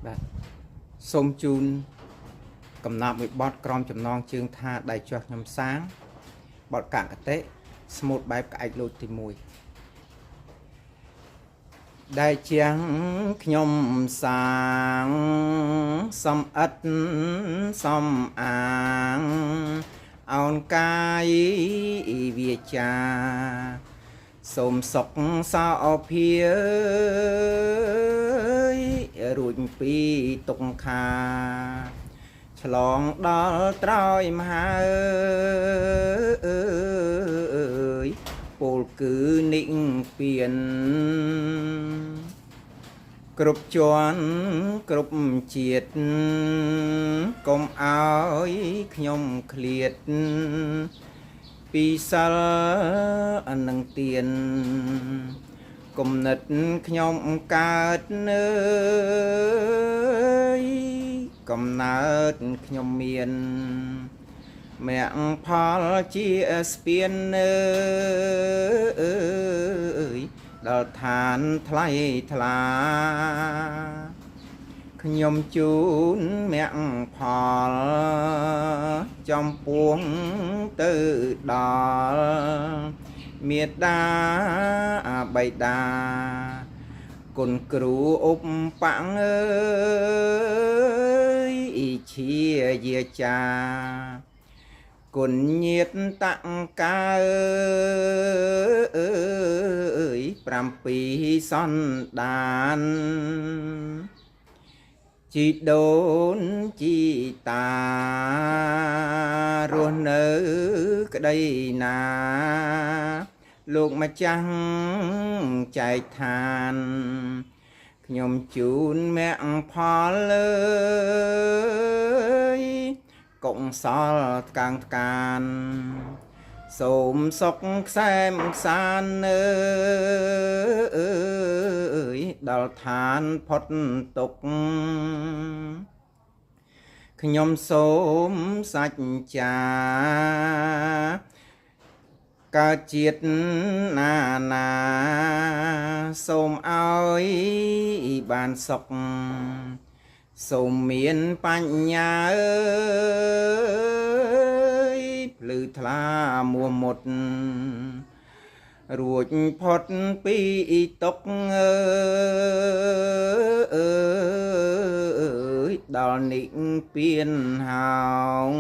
បាទសូមជូនកំណាប់មួយបទក្រមចំណងជើងថាដៃចុះខ្ញុំសាងបទកកតិស្មូតបែបក្អែកលោតទី1ដែលជាងខ្ញុំសាងសំអិតសំអាងអោនកាយវាចាសូមសុខសោភារួចពីទុក្ខាឆ្លងដល់ត្រោយមហាពលគឺនិព្វានគ្រប់ជាន់គ្រប់ជាតិកុំអើយខ្ញុំឃ្លាតពីសិលនឹងទៀនគំនិតខ្ញុំកើតនៅកំណើតខ្ញុំមានមគ្គផលជាស្ពានដល់ឋានថ្លៃថ្លាខ្ញុំជូនមគ្គផលចំពោះទៅដល់មេត្តាបិតាគុណគ្រូឧបបង្គជាយាចាគុណញាតតង្កើ7សន្តានជីដូនជីតារស់នៅក្តីណាលោកម្ចាស់ចែកឋានខ្ញុំជូនមគ្គផលកុសលកាងថ្កានសូមសុខខ្សែមខ្សានដល់ឋានផុតទុក្ខខ្ញុំសូមសច្ចាកើតជាតិណាសូមឲ្យបានសុខសូមមានបញ្ញាភ្លឺថ្លាមួមុតរួចផុតពីទុក្ខដល់និព្វានហោង